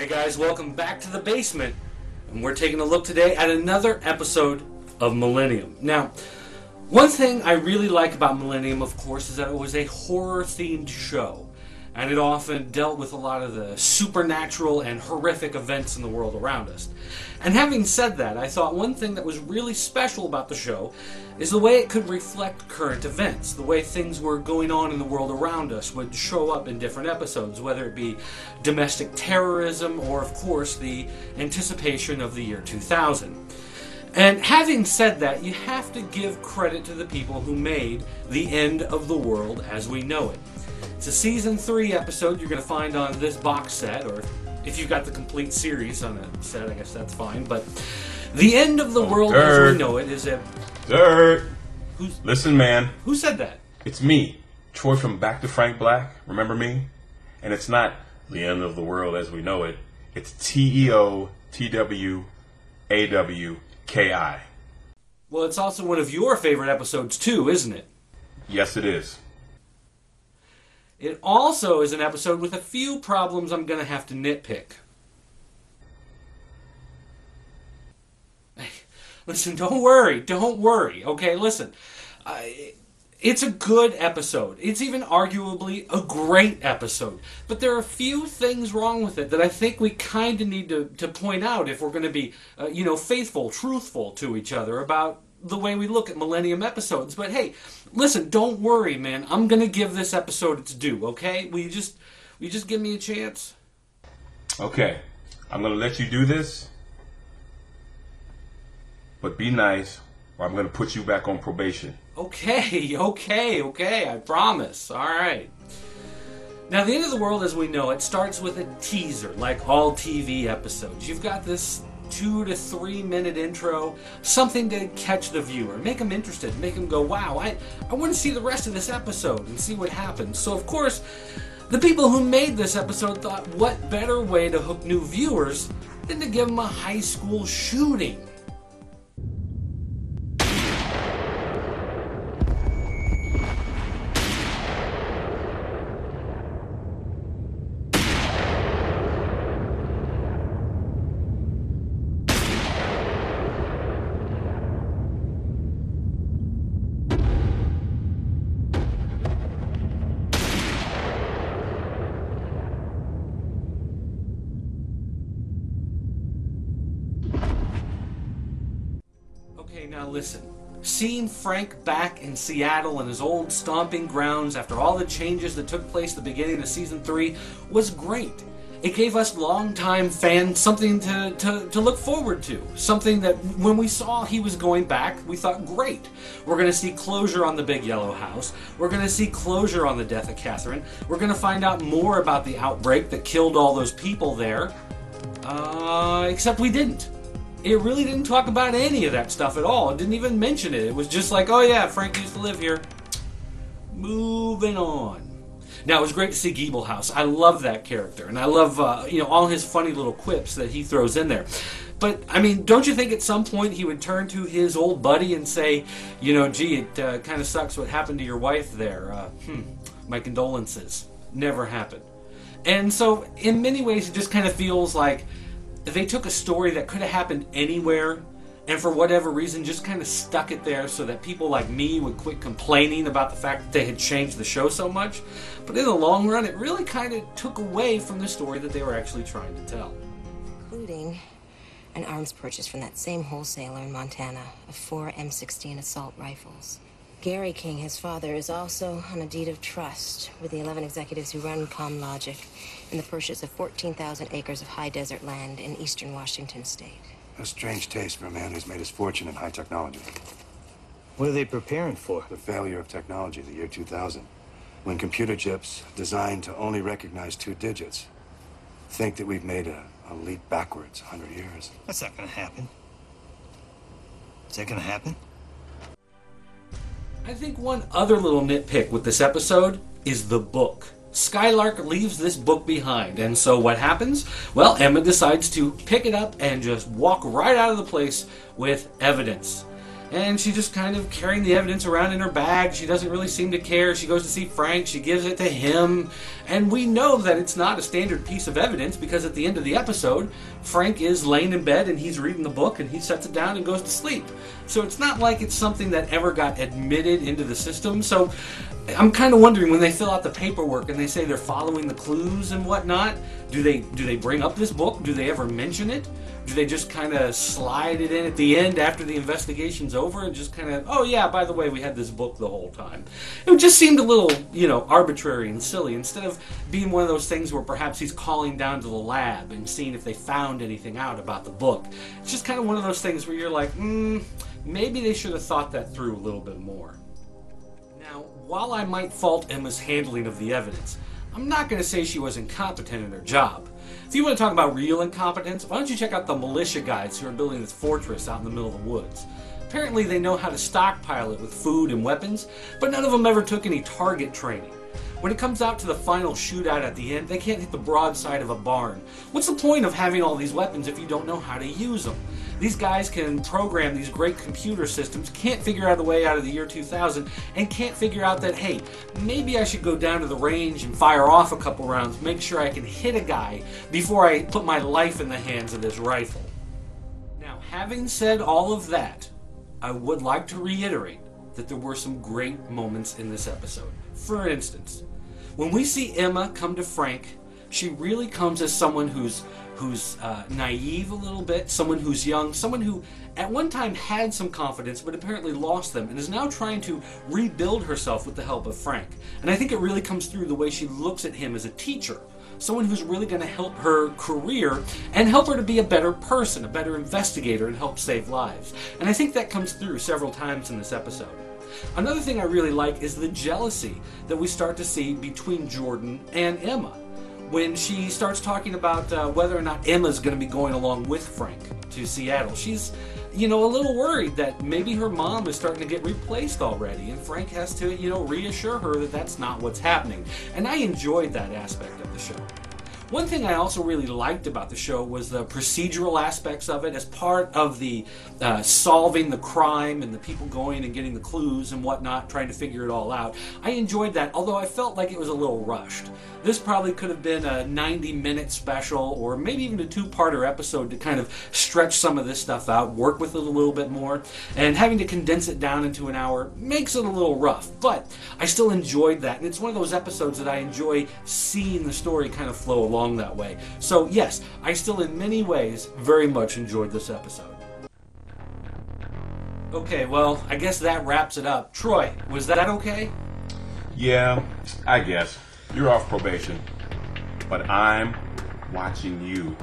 Hey guys, welcome back to the basement. And we're taking a look today at another episode of MillenniuM. Now, one thing I really like about MillenniuM, of course, is that it was a horror-themed show. And it often dealt with a lot of the supernatural and horrific events in the world around us. And having said that, I thought one thing that was really special about the show is the way it could reflect current events. The way things were going on in the world around us would show up in different episodes, whether it be domestic terrorism or, of course, the anticipation of the year 2000. And having said that, you have to give credit to the people who made the end of the world as we know it. It's a Season 3 episode you're going to find on this box set, or if you've got the complete series on a set, I guess that's fine. But the end of the world as we know it is a... Dirt! Listen, man. Who said that? It's me, Troy from Back to Frank Black. Remember me? And it's not the end of the world as we know it. It's TEOTWAWKI. Well, it's also one of your favorite episodes too, isn't it? Yes, it is. It also is an episode with a few problems I'm going to have to nitpick. Hey, listen, don't worry, okay? Listen, it's a good episode. It's even arguably a great episode. But there are a few things wrong with it that I think we kind of need to point out if we're going to be, faithful, truthful to each other about the way we look at MillenniuM episodes. But hey, listen, don't worry, man. I'm gonna give this episode its due, okay? Will you just give me a chance? Okay, I'm gonna let you do this, but be nice, or I'm gonna put you back on probation. Okay, I promise. All right. Now, the end of the world as we know it starts with a teaser, like all TV episodes. You've got this 2 to 3 minute intro, something to catch the viewer, make them interested, make them go, wow, I want to see the rest of this episode and see what happens. So of course, the people who made this episode thought, what better way to hook new viewers than to give them a high school shooting? Okay, now listen. Seeing Frank back in Seattle and his old stomping grounds after all the changes that took place at the beginning of Season 3 was great. It gave us longtime fans something to look forward to. Something that when we saw he was going back, we thought, great. We're going to see closure on the Big Yellow House. We're going to see closure on the death of Catherine. We're going to find out more about the outbreak that killed all those people there. Except we didn't. It really didn't talk about any of that stuff at all. It didn't even mention it. It was just like, oh yeah, Frank used to live here. Moving on. Now, it was great to see Giebelhaus. I love that character. And I love, all his funny little quips that he throws in there. But, I mean, don't you think at some point he would turn to his old buddy and say, gee, it kind of sucks what happened to your wife there. My condolences. Never happened. And so, in many ways, it just kind of feels like they took a story that could have happened anywhere and for whatever reason just kind of stuck it there so that people like me would quit complaining about the fact that they had changed the show so much. But in the long run, it really kind of took away from the story that they were actually trying to tell. Including an arms purchase from that same wholesaler in Montana of 4 M16 assault rifles. Gary King, his father, is also on a deed of trust with the 11 executives who run ComLogic in the purchase of 14,000 acres of high desert land in eastern Washington state. A strange taste for a man who's made his fortune in high technology. What are they preparing for? The failure of technology, the year 2000. When computer chips designed to only recognize 2 digits think that we've made a leap backwards 100 years. That's not gonna happen. Is that gonna happen? I think one other little nitpick with this episode is the book. Skylark leaves this book behind, and so what happens? Well, Emma decides to pick it up and just walk right out of the place with evidence. and she's just kind of carrying the evidence around in her bag. She doesn't really seem to care. She goes to see Frank. She gives it to him. And we know that it's not a standard piece of evidence because at the end of the episode, Frank is laying in bed and he's reading the book and he sets it down and goes to sleep. So it's not like it's something that ever got admitted into the system. So I'm kind of wondering when they fill out the paperwork and they say they're following the clues and whatnot, do they bring up this book? Do they ever mention it? Do they just kind of slide it in at the end after the investigation's over and just kind of, oh yeah, by the way, we had this book the whole time? It just seemed a little, arbitrary and silly instead of being one of those things where perhaps he's calling down to the lab and seeing if they found anything out about the book. It's just kind of one of those things where you're like, maybe they should have thought that through a little bit more. Now, while I might fault Emma's handling of the evidence, I'm not going to say she was incompetent in her job. If you want to talk about real incompetence, why don't you check out the militia guys who are building this fortress out in the middle of the woods. Apparently they know how to stockpile it with food and weapons, but none of them ever took any target training. When it comes out to the final shootout at the end, they can't hit the broadside of a barn. What's the point of having all these weapons if you don't know how to use them? These guys can program these great computer systems, can't figure out a way out of the year 2000, and can't figure out that, hey, maybe I should go down to the range and fire off a couple rounds, make sure I can hit a guy before I put my life in the hands of this rifle. Now, having said all of that, I would like to reiterate that there were some great moments in this episode. For instance, when we see Emma come to Frank, she really comes as someone who's naive a little bit, someone who's young, someone who at one time had some confidence but apparently lost them and is now trying to rebuild herself with the help of Frank. And I think it really comes through the way she looks at him as a teacher, someone who's really going to help her career and help her to be a better person, a better investigator, and help save lives. And I think that comes through several times in this episode. Another thing I really like is the jealousy that we start to see between Jordan and Emma. When she starts talking about whether or not Emma's going to be going along with Frank to Seattle, she's, a little worried that maybe her mom is starting to get replaced already, and Frank has to, reassure her that that's not what's happening. And I enjoyed that aspect of the show. One thing I also really liked about the show was the procedural aspects of it as part of the solving the crime and the people going and getting the clues and whatnot, trying to figure it all out. I enjoyed that, although I felt like it was a little rushed. This probably could have been a 90-minute special or maybe even a two-parter episode to kind of stretch some of this stuff out, work with it a little bit more, and having to condense it down into an hour makes it a little rough, but I still enjoyed that, and it's one of those episodes that I enjoy seeing the story kind of flow along that way. So yes, I still in many ways very much enjoyed this episode. Okay, well, I guess that wraps it up. Troy, was that okay? Yeah, I guess. You're off probation, but I'm watching you.